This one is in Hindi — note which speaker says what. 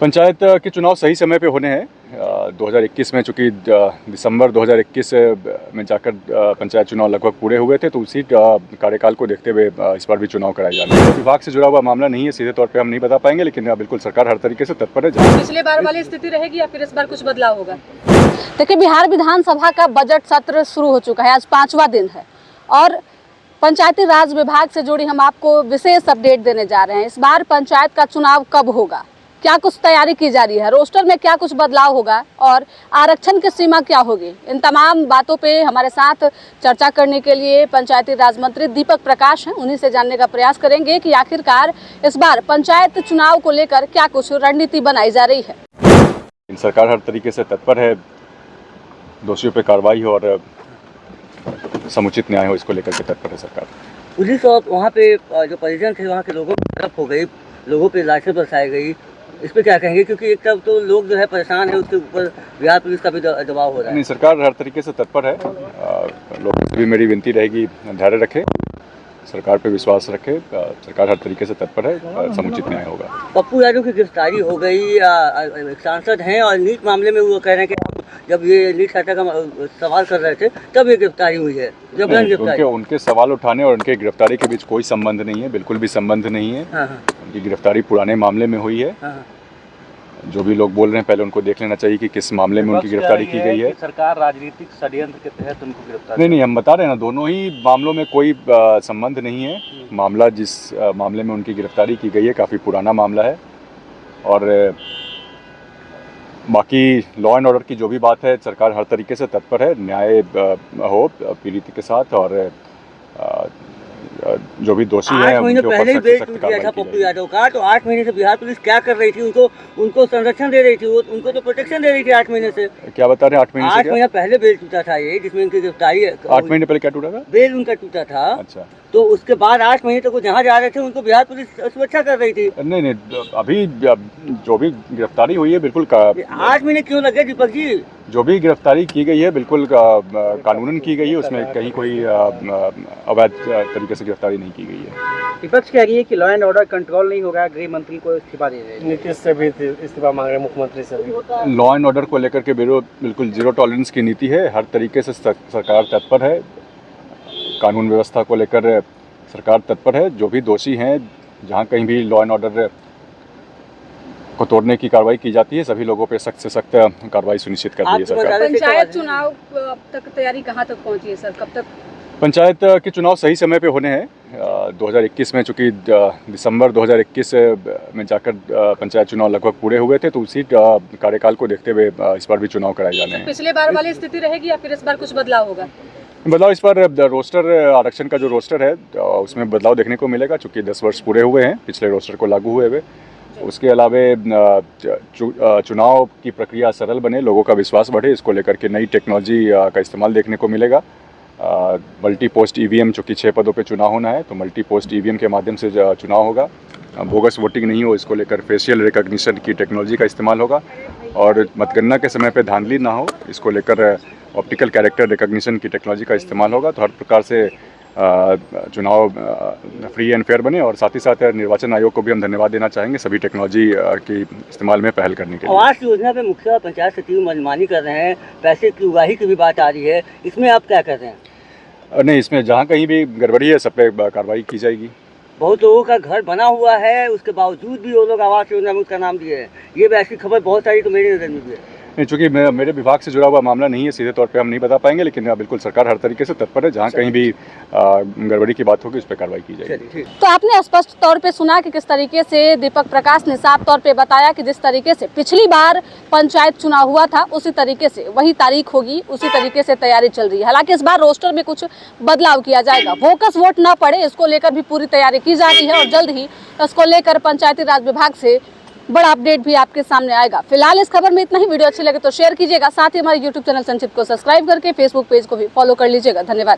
Speaker 1: पंचायत के चुनाव सही समय पे होने हैं। 2021 में चूँकि दिसंबर 2021 में जाकर पंचायत चुनाव लगभग पूरे हुए थे, तो उसी कार्यकाल को देखते हुए इस बार भी चुनाव कराए जा रहे हैं। विभाग से जुड़ा हुआ मामला नहीं है, सीधे तौर पे हम नहीं बता पाएंगे, लेकिन बिल्कुल सरकार हर तरीके से तत्पर है।
Speaker 2: पिछले बार वाली स्थिति रहेगी या फिर इस बार कुछ बदलाव होगा?
Speaker 3: देखिए, बिहार विधानसभा का बजट सत्र शुरू हो चुका है। आज 5वां दिन है और पंचायती राज विभाग से जुड़ी हम आपको विशेष अपडेट देने जा रहे हैं। इस बार पंचायत का चुनाव कब होगा, क्या कुछ तैयारी की जा रही है, रोस्टर में क्या कुछ बदलाव होगा और आरक्षण की सीमा क्या होगी, इन तमाम बातों पे हमारे साथ चर्चा करने के लिए पंचायती राज मंत्री दीपक प्रकाश हैं। उन्हीं से जानने का प्रयास करेंगे कि आखिरकार इस बार पंचायत चुनाव को लेकर क्या कुछ रणनीति बनाई जा रही है।
Speaker 1: सरकार हर तरीके से तत्पर है, दोषियों पे कार्रवाई हो और समुचित न्याय हो, इसको लेकर के तत्पर है सरकार।
Speaker 4: पुलिस और वहाँ पे जो परिजन थे वहाँ के लोगों की तरफ हो गई, लोगों पे लाशें बरसाई गई, इस पे क्या कहेंगे? क्योंकि एक तरफ तो लोग जो है परेशान है, उसके ऊपर बिहार पुलिस का भी दबाव हो रहा है।
Speaker 1: नहीं, सरकार हर तरीके से तत्पर है। लोगों से भी मेरी विनती रहेगी, धैर्य रखें, सरकार पे विश्वास रखें। सरकार हर तरीके से तत्पर है, समुचित न्याय होगा।
Speaker 4: पप्पू यादव की गिरफ्तारी हो गई, एक सांसद हैं और नीट मामले में वो कह रहे हैं कि जब ये नीट हत्या का सवाल कर रहे थे तब ये गिरफ्तारी हुई है। जब
Speaker 1: उनके सवाल उठाने और उनके गिरफ्तारी के बीच कोई संबंध नहीं है, बिल्कुल भी संबंध नहीं है। उनकी गिरफ्तारी पुराने मामले में हुई है। जो भी लोग बोल रहे हैं, पहले उनको देख लेना चाहिए कि किस मामले में उनकी गिरफ्तारी की गई है।
Speaker 4: सरकार राजनीतिक षड्यंत्र के तहत उनको गिरफ्तार
Speaker 1: नहीं, हम बता रहे हैं ना, दोनों ही मामलों में कोई संबंध नहीं है। मामला जिस मामले में उनकी गिरफ्तारी की गई है काफ़ी पुराना मामला है और बाकी लॉ एंड ऑर्डर की जो भी बात है, सरकार हर तरीके से तत्पर है, न्याय हो पीड़ित के साथ और जो भी दोषी हैं
Speaker 4: 8 महीने पहले ही बेल टूट गया था पप्पू यादव का, तो 8 महीने से बिहार पुलिस क्या कर रही थी? उनको संरक्षण दे रही थी, उनको तो प्रोटेक्शन दे रही थी 8 महीने से।
Speaker 1: क्या बता रहे हैं? 8 महीने से?
Speaker 4: 8 महीने पहले बेल टूटा था ये, जिसमें उनकी गिरफ्तारी।
Speaker 1: 8 महीने पहले क्या टूटा था?
Speaker 4: बेल उनका टूटा था।
Speaker 1: अच्छा,
Speaker 4: तो उसके बाद 8 महीने तक वो जहाँ जा रहे थे उनको बिहार पुलिस सुरक्षा कर रही थी।
Speaker 1: नहीं, अभी जो भी गिरफ्तारी हुई है बिल्कुल
Speaker 4: 8 महीने क्यों लगे दीपक जी?
Speaker 1: जो भी गिरफ्तारी की गई है बिल्कुल कानूनन की गई है, उसमें कहीं कोई अवैध तरीके से गिरफ्तारी नहीं की गई है।
Speaker 5: विपक्ष कह रही है कि लॉ एंड ऑर्डर कंट्रोल नहीं होगा, गृह मंत्री को इस्तीफा दे रहे हैं, नीतीश से भी इस्तीफा मांग रहे हैं, मुख्यमंत्री से भी।
Speaker 1: लॉ एंड ऑर्डर को लेकर के बिल्कुल जीरो टॉलरेंस की नीति है, हर तरीके से सरकार तत्पर है। कानून व्यवस्था को लेकर सरकार तत्पर है। जो भी दोषी हैं, जहाँ कहीं भी लॉ एंड ऑर्डर को तोड़ने की कार्रवाई की जाती है, सभी लोगों पे सख्त से सख्त कार्रवाई सुनिश्चित कर रही है सरकार।
Speaker 2: पंचायत चुनाव अब तक तैयारी कहाँ तक पहुँची है सर, कब तक?
Speaker 1: पंचायत के चुनाव सही समय पे होने हैं। 2021 में चूँकि दिसंबर 2021 में जाकर पंचायत चुनाव लगभग पूरे हुए थे, तो उसी कार्यकाल को देखते हुए इस बार भी चुनाव कराए जाने हैं।
Speaker 2: पिछले बार वाली स्थिति रहेगी या फिर इस बार कुछ बदलाव होगा?
Speaker 1: बदलाव इस बार रोस्टर, आरक्षण का जो रोस्टर है उसमें बदलाव देखने को मिलेगा, चूँकि 10 वर्ष पूरे हुए हैं पिछले रोस्टर को लागू हुए हुए। उसके अलावे चुनाव की प्रक्रिया सरल बने, लोगों का विश्वास बढ़े, इसको लेकर के नई टेक्नोलॉजी का इस्तेमाल देखने को मिलेगा। मल्टी पोस्ट ईवीएम, चूँकि 6 पदों पे चुनाव होना है, तो मल्टी पोस्ट ईवीएम के माध्यम से चुनाव होगा। बोगस वोटिंग नहीं हो, इसको लेकर फेशियल रिकॉग्निशन की टेक्नोलॉजी का इस्तेमाल होगा और मतगणना के समय पे धांधली ना हो, इसको लेकर ऑप्टिकल कैरेक्टर रिकॉग्निशन की टेक्नोलॉजी का इस्तेमाल होगा। तो हर प्रकार से चुनाव फ्री एंड फेयर बने और साथ ही साथ निर्वाचन आयोग को भी हम धन्यवाद देना चाहेंगे सभी टेक्नोलॉजी के इस्तेमाल में पहल करने के लिए।
Speaker 4: आवास योजना पे मुखिया और पंचायत सचिव मनमानी कर रहे हैं, पैसे की उगाही की भी बात आ रही है, इसमें आप क्या कर रहे हैं?
Speaker 1: नहीं, इसमें जहाँ कहीं भी गड़बड़ी है सब पे कार्रवाई की जाएगी।
Speaker 4: बहुत लोगों का घर बना हुआ है, उसके बावजूद भी वो लोग आवास योजना में उसका नाम दिए हैं। ये भी ऐसी खबर बहुत सारी तो मेरी नज़र में भी है।
Speaker 1: नहीं, चूँकि मेरे विभाग से जुड़ा हुआ मामला नहीं है, सीधे तौर पे हम नहीं बता पाएंगे, लेकिन बिल्कुल सरकार हर तरीके से तत्पर है, जहाँ कहीं भी गड़बड़ी की बात होगी उस पर कार्रवाई की जाएगी।
Speaker 3: तो आपने स्पष्ट तौर पे सुना कि किस तरीके से दीपक प्रकाश ने साफ तौर पे बताया कि जिस तरीके से पिछली बार पंचायत चुनाव हुआ था उसी तरीके से वही तारीख होगी, उसी तरीके से तैयारी चल रही है। हालांकि इस बार रोस्टर में कुछ बदलाव किया जाएगा, बोगस वोट न पड़े, इसको लेकर भी पूरी तैयारी की जा रही है और जल्द ही इसको लेकर पंचायती राज विभाग से बड़ा अपडेट भी आपके सामने आएगा। फिलहाल इस खबर में इतना ही। वीडियो अच्छी लगे तो शेयर कीजिएगा, साथ ही हमारे YouTube चैनल संचित को सब्सक्राइब करके फेसबुक पेज को भी फॉलो कर लीजिएगा। धन्यवाद।